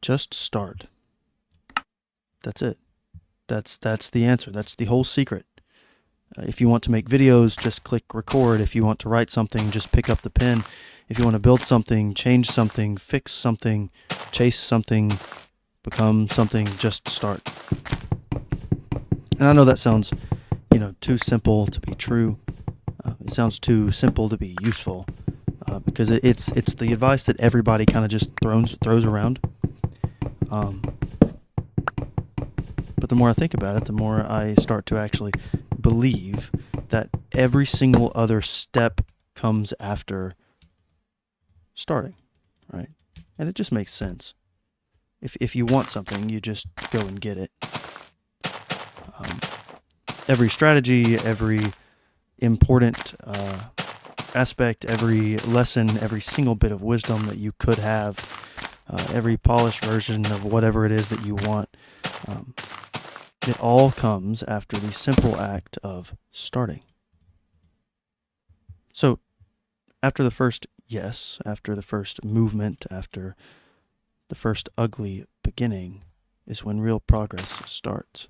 Just start. That's it. That's the answer. That's the whole secret. If you want to make videos, just click record. If you want to write something, just pick up the pen. If you want to build something, change something, fix something, chase something, become something, just start. And I know that sounds, too simple to be true. It sounds too simple to be useful, because it's the advice that everybody kind of just throws around. But the more I think about it, the more I start to actually believe that every single other step comes after starting, right? And it just makes sense. If you want something, you just go and get it. Every strategy, every important aspect, every lesson, every single bit of wisdom that you could have, every polished version of whatever it is that you want, it all comes after the simple act of starting. So, after the first yes, after the first movement, after the first ugly beginning, is when real progress starts.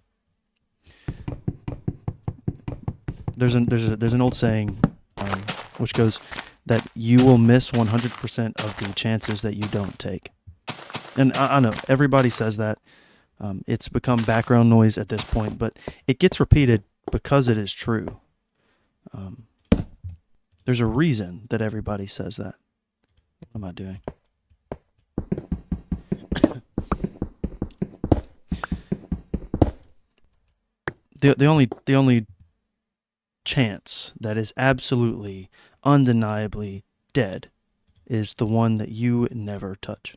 There's an old saying, which goes that you will miss 100% of the chances that you don't take. And I know everybody says that. It's become background noise at this point, but it gets repeated because it is true. There's a reason that everybody says that. What am I doing? The only chance that is absolutely, undeniably dead is the one that you never touch.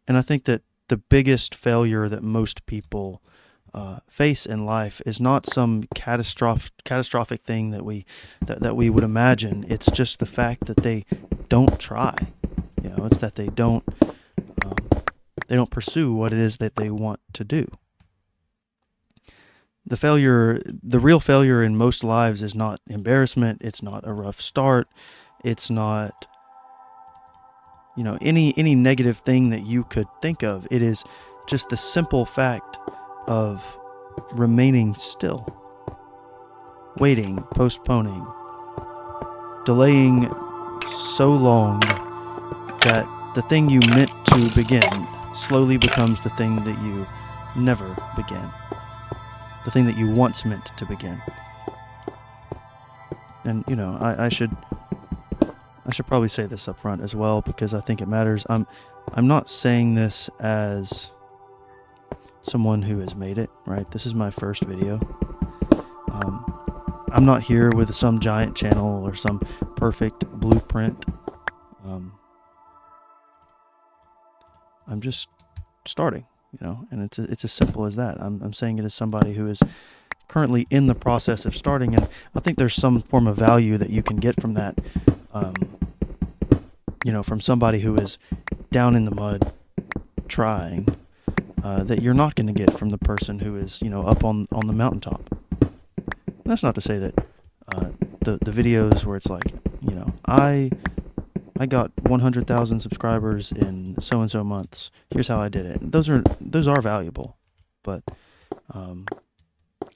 And I think that the biggest failure that most people face in life is not some catastrophic thing that we would imagine. It's just the fact that they don't try. It's that they don't pursue what it is that they want to do. The real failure in most lives is not embarrassment. It's not a rough start. It's not any negative thing that you could think of. It is just the simple fact of remaining still, waiting, postponing, delaying so long that the thing you meant to begin slowly becomes the thing that you never began, the thing that you once meant to begin. And I should probably say this up front as well, because I think it matters. I'm not saying this as someone who has made it, right? This is my first video. I'm not here with some giant channel or some perfect blueprint. I'm just starting, and it's as simple as that. I'm saying it as somebody who is currently in the process of starting, and I think there's some form of value that you can get from that. From somebody who is down in the mud trying, that you're not going to get from the person who is, up on the mountaintop. And that's not to say that the videos where it's like, I got 100,000 subscribers in so-and-so months. Here's how I did it. Those are valuable, but I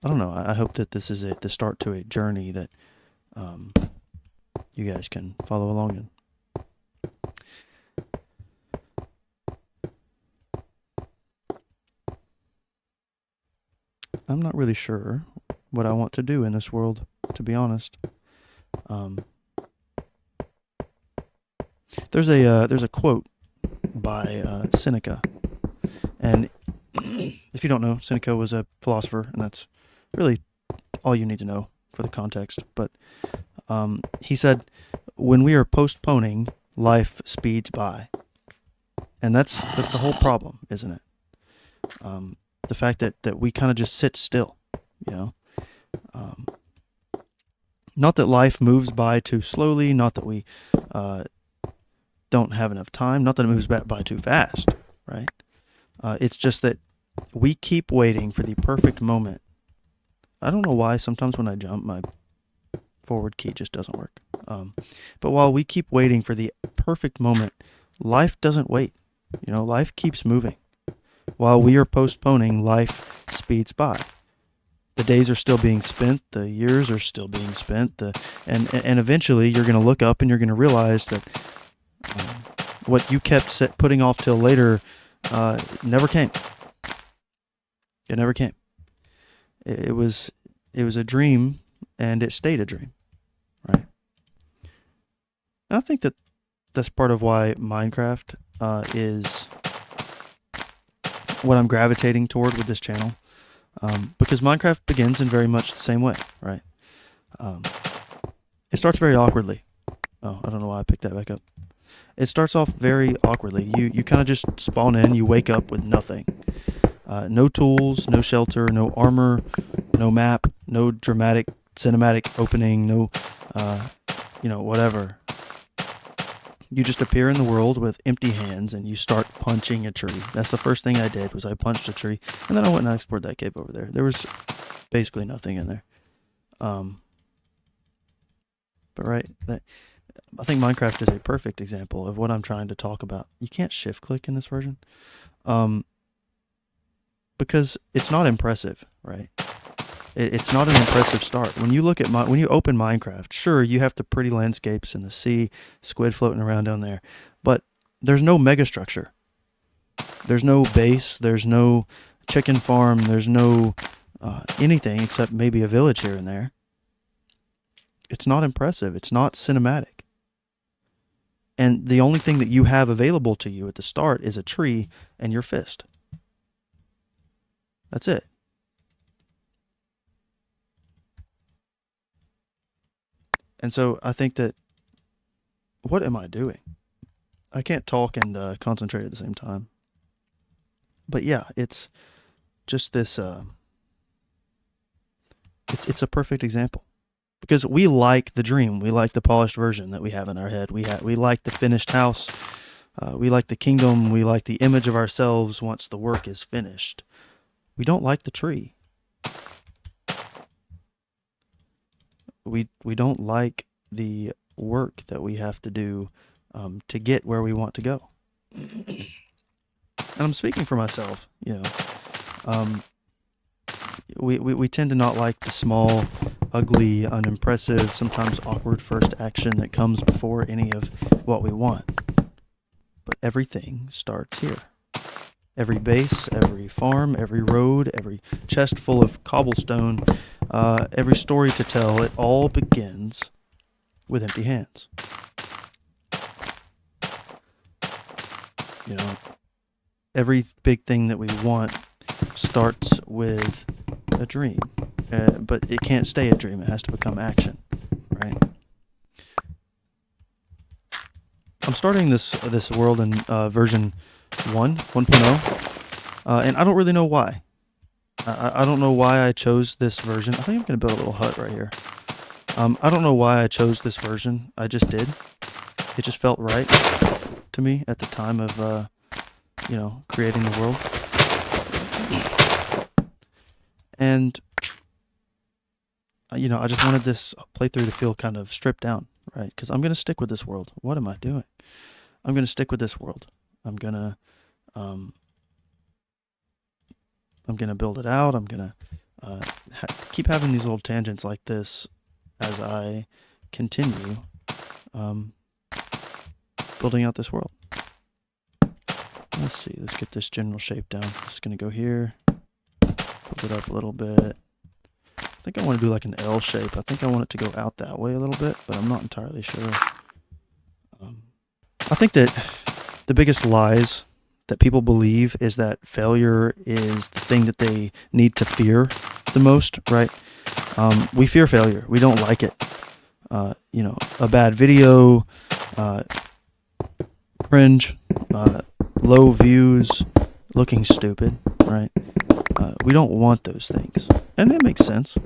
don't know. I hope that this is the start to a journey that you guys can follow along in. I'm not really sure what I want to do in this world, to be honest. There's a quote by Seneca, and if you don't know, Seneca was a philosopher, and that's really all you need to know for the context. But he said, "When we are postponing, life speeds by," and that's the whole problem, isn't it? The fact that we kind of just sit still, not that life moves by too slowly, not that we don't have enough time, not that it moves by too fast, right? It's just that we keep waiting for the perfect moment. I don't know why sometimes when I jump, my Forward key just doesn't work. But while we keep waiting for the perfect moment, life doesn't wait. Life keeps moving. While we are postponing, life speeds by. The days are still being spent. The years are still being spent. And eventually you're going to look up and you're going to realize that what you kept putting off till later never came. It never came. It was a dream, and it stayed a dream, right? And I think that's part of why Minecraft is what I'm gravitating toward with this channel, because Minecraft begins in very much the same way, right? It starts very awkwardly. Oh, I don't know why I picked that back up. It starts off very awkwardly. You kind of just spawn in, you wake up with nothing. No tools, no shelter, no armor, no map, no dramatic cinematic opening, no, whatever. You just appear in the world with empty hands and you start punching a tree. That's the first thing I did, was I punched a tree, and then I went and I explored that cave over there. There was basically nothing in there. But right, I think Minecraft is a perfect example of what I'm trying to talk about. You can't shift click in this version. Because it's not impressive, right? It's not an impressive start. When you open Minecraft, sure, you have the pretty landscapes and the sea, squid floating around down there, but there's no mega structure. There's no base. There's no chicken farm. There's no anything except maybe a village here and there. It's not impressive. It's not cinematic. And the only thing that you have available to you at the start is a tree and your fist. That's it. And so I think that, what am I doing? I can't talk and concentrate at the same time. But yeah, it's just this, it's a perfect example. Because we like the dream. We like the polished version that we have in our head. We like the finished house. We like the kingdom. We like the image of ourselves once the work is finished. We don't like the tree. We don't like the work that we have to do to get where we want to go. And I'm speaking for myself, we tend to not like the small, ugly, unimpressive, sometimes awkward first action that comes before any of what we want. But everything starts here. Every base, every farm, every road, every chest full of cobblestone, every story to tell, it all begins with empty hands. Every big thing that we want starts with a dream, but it can't stay a dream. It has to become action, right? I'm starting this world in version 1.0, and I don't really know why. I don't know why I chose this version. I think I'm going to build a little hut right here. I don't know why I chose this version. I just did. It just felt right to me at the time of, creating the world. And, I just wanted this playthrough to feel kind of stripped down, right? Because I'm going to stick with this world. What am I doing? I'm going to stick with this world. I'm going to build it out. I'm going to keep having these little tangents like this as I continue building out this world. Let's see. Let's get this general shape down. It's going to go here. Build it up a little bit. I think I want to do like an L shape. I think I want it to go out that way a little bit, but I'm not entirely sure. I think that the biggest lies that people believe is that failure is the thing that they need to fear the most, right? We fear failure. We don't like it. A bad video, cringe, low views, looking stupid, right? We don't want those things. And it makes sense,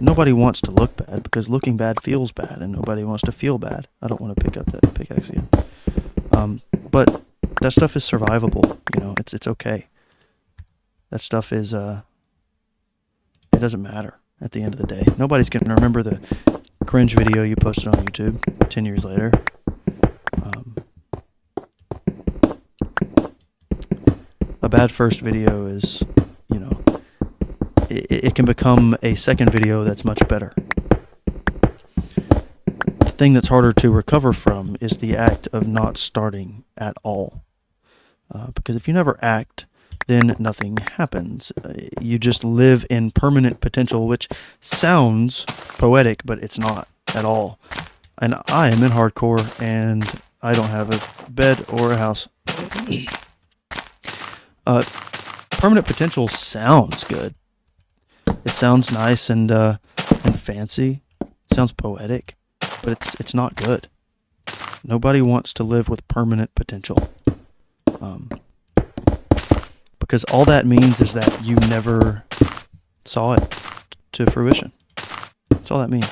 Nobody wants to look bad because looking bad feels bad, and nobody wants to feel bad. I don't want to pick up that pickaxe again. But that stuff is survivable, it's okay. That stuff is, it doesn't matter at the end of the day. Nobody's going to remember the cringe video you posted on YouTube 10 years later. A bad first video is, you know, it can become a second video that's much better. The thing that's harder to recover from is the act of not starting at all. Because if you never act, then nothing happens. You just live in permanent potential, which sounds poetic, but it's not at all. And I am in hardcore, and I don't have a bed or a house. Permanent potential sounds good. It sounds nice and fancy. It sounds poetic, but it's not good. Nobody wants to live with permanent potential. Because all that means is that you never saw it to fruition. That's all that means.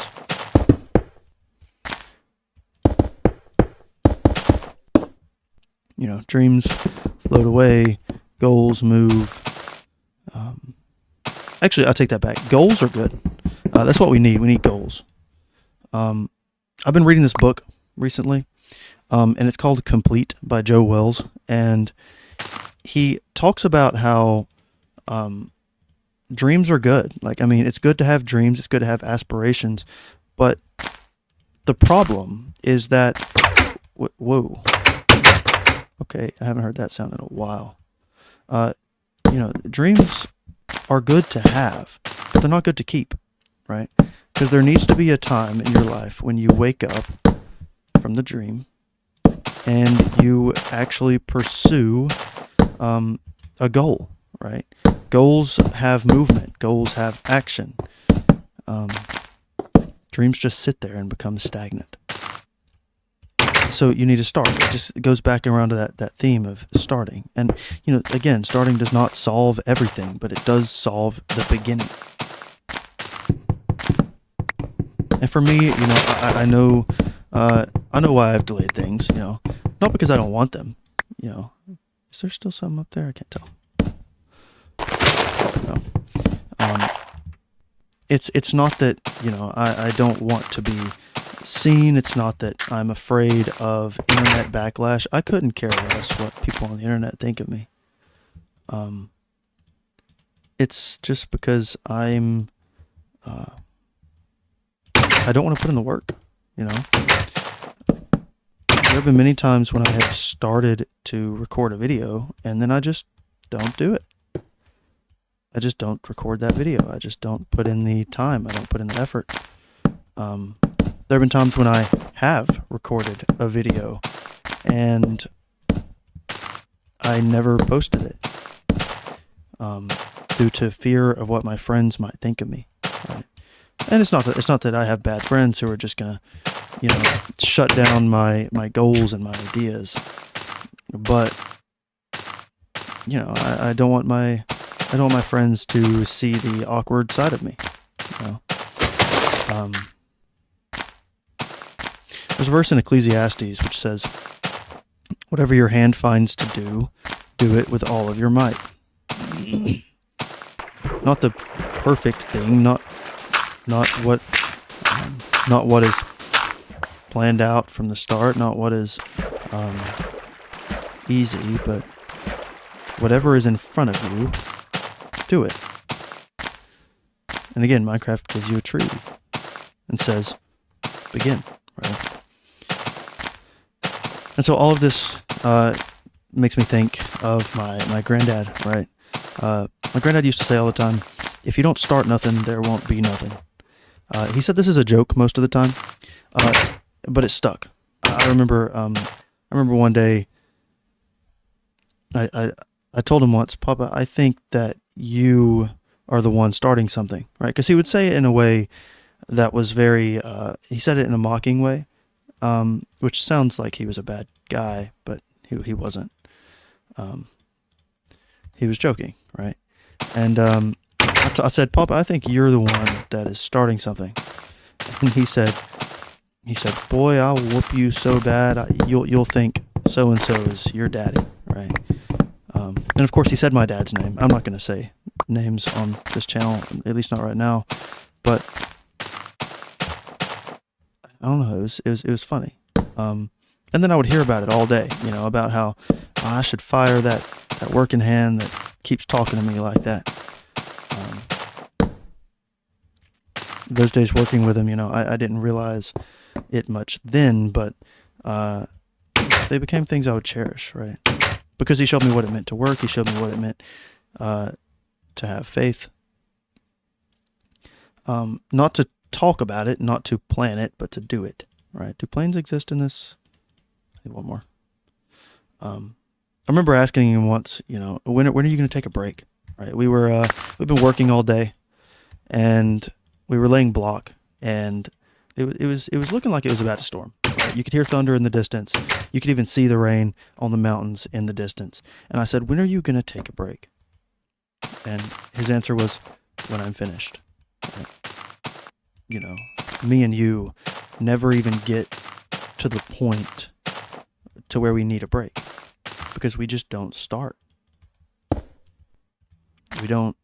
You know, dreams float away, goals move. Actually, I'll take that back. Goals are good. That's what we need. We need goals. I've been reading this book recently, and it's called Complete by Joe Wells, and he talks about how dreams are good. Like, I mean, it's good to have dreams, it's good to have aspirations, but the problem is that, whoa, okay, I haven't heard that sound in a while. You know, dreams are good to have, but they're not good to keep, right? Because there needs to be a time in your life when you wake up from the dream and you actually pursue a goal, right? Goals have movement. Goals have action. Dreams just sit there and become stagnant. So you need to start. It goes back around to that theme of starting. And, you know, again, starting does not solve everything, but it does solve the beginning. And for me, you know, I know why I've delayed things, you know, not because I don't want them, you know. Is there still something up there? I can't tell. No. It's not that, you know, I don't want to be seen. It's not that I'm afraid of internet backlash. I couldn't care less what people on the internet think of me. It's just because I don't want to put in the work, you know. There have been many times when I have started to record a video and then I just don't do it. I just don't record that video. I just don't put in the time. I don't put in the effort. There have been times when I have recorded a video and I never posted it due to fear of what my friends might think of me. Right? And it's not that I have bad friends who are just gonna, you know, shut down my goals and my ideas. But, you know, I don't want my friends to see the awkward side of me. You know? There's a verse in Ecclesiastes which says, "Whatever your hand finds to do, do it with all of your might." Not the perfect thing, not what is planned out from the start, not what is easy, but whatever is in front of you, do it. And again, Minecraft gives you a tree and says, begin, right? And so all of this makes me think of my granddad, right? My granddad used to say all the time, if you don't start nothing, there won't be nothing. He said this is a joke most of the time, but it stuck. I remember one day, I told him once, "Papa, I think that you are the one starting something," right? Because he would say it in a way that was very, he said it in a mocking way, which sounds like he was a bad guy, but he wasn't. He was joking, right? And I said, "Papa, I think you're the one that is starting something." And he said, "Boy, I'll whoop you so bad, you'll think so and so is your daddy," right? And of course, he said my dad's name. I'm not going to say names on this channel, at least not right now. But I don't know. It was funny. And then I would hear about it all day. About how I should fire that working hand that keeps talking to me like that. Those days working with him, I didn't realize it much then, but they became things I would cherish, right? Because he showed me what it meant to work. He showed me what it meant to have faith. Not to talk about it, not to plan it, but to do it, right? Do planes exist in this? I need one more. I remember asking him once, when are you going to take a break? Right? We've been working all day, and we were laying block, and it was looking like it was about to storm. Right? You could hear thunder in the distance. You could even see the rain on the mountains in the distance. And I said, when are you going to take a break? And his answer was, when I'm finished. Right? Me and you never even get to the point to where we need a break because we just don't start. We don't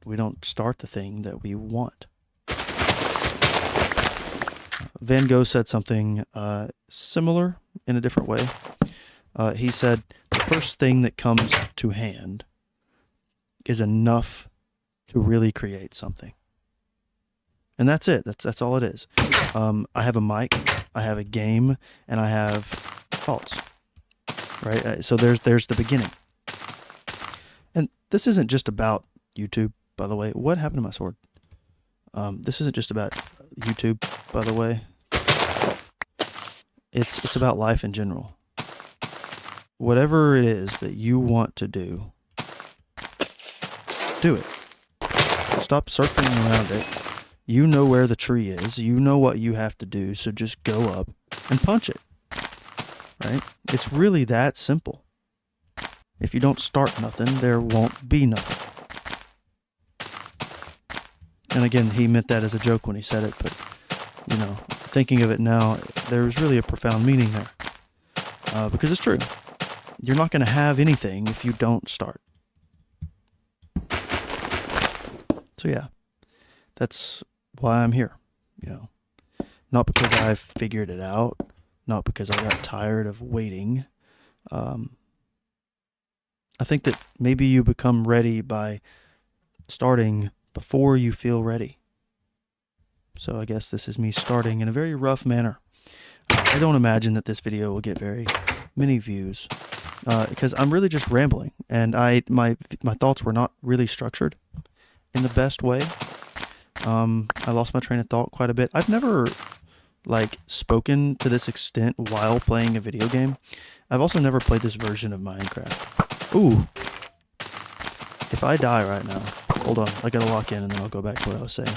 start the thing that we want. Van Gogh said something similar in a different way. He said, the first thing that comes to hand is enough to really create something. And that's it. That's all it is. I have a mic, I have a game, and I have thoughts. Right? So there's the beginning. And this isn't just about YouTube, by the way. What happened to my sword? This isn't just about YouTube, by the way. It's about life in general. Whatever it is that you want to do it. Stop circling around it. You know where the tree is. You know what you have to do, so just go up and punch it. Right? It's really that simple. If you don't start nothing, there won't be nothing. And again, he meant that as a joke when he said it, but, thinking of it now, there's really a profound meaning there. Because it's true. You're not going to have anything if you don't start. So yeah, that's why I'm here, Not because I've figured it out, not because I got tired of waiting. I think that maybe you become ready by starting before you feel ready. So I guess this is me starting in a very rough manner. I don't imagine that this video will get very many views because I'm really just rambling, and my thoughts were not really structured in the best way. I lost my train of thought quite a bit. I've never spoken to this extent while playing a video game. I've also never played this version of Minecraft. Ooh. If I die right now, hold on, I gotta lock in and then I'll go back to what I was saying.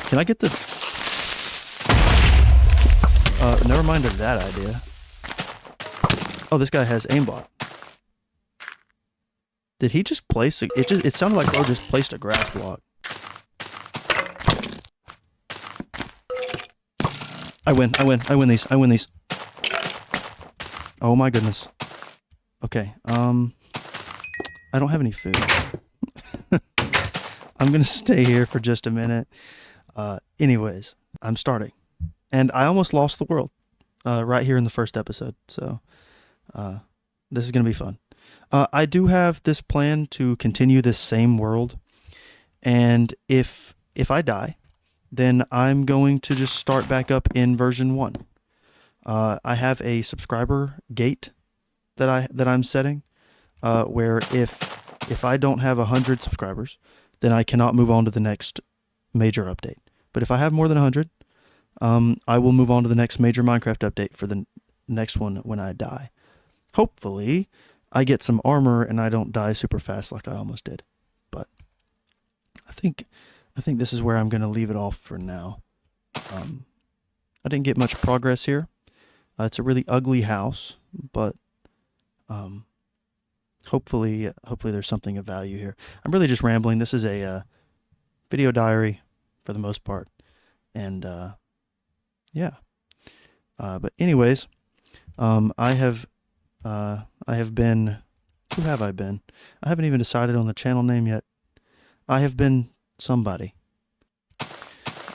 Can I get the... never mind that idea. Oh, this guy has aimbot. Did he just place it sounded like Bro just placed a grass block. I win these. Oh my goodness. Okay, I don't have any food. I'm gonna stay here for just a minute. Anyways, I'm starting. And I almost lost the world right here in the first episode. So this is gonna be fun. I do have this plan to continue this same world. And if I die, then I'm going to just start back up in version 1. I have a subscriber gate that I'm setting, where if I don't have 100 subscribers, then I cannot move on to the next major update. But if I have more than 100, I will move on to the next major Minecraft update for the next one when I die. Hopefully, I get some armor and I don't die super fast like I almost did. But I think this is where I'm going to leave it off for now. I didn't get much progress here. It's a really ugly house, but hopefully there's something of value here. I'm really just rambling. This is a video diary for the most part, and yeah. But anyways, I have been. Who have I been? I haven't even decided on the channel name yet. I have been somebody.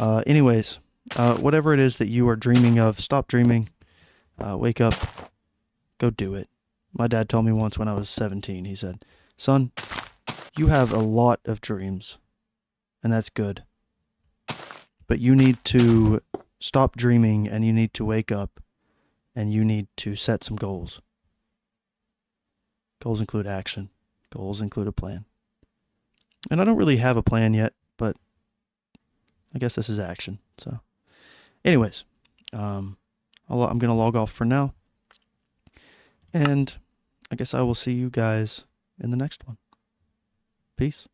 Anyways, Whatever it is that you are dreaming of, stop dreaming. Wake up. Go do it. My dad told me once when I was 17, he said, "Son, you have a lot of dreams, and that's good. But you need to stop dreaming, and you need to wake up, and you need to set some goals. Goals include action. Goals include a plan." And I don't really have a plan yet, but I guess this is action. So, anyways, I'm going to log off for now. And I guess I will see you guys in the next one. Peace.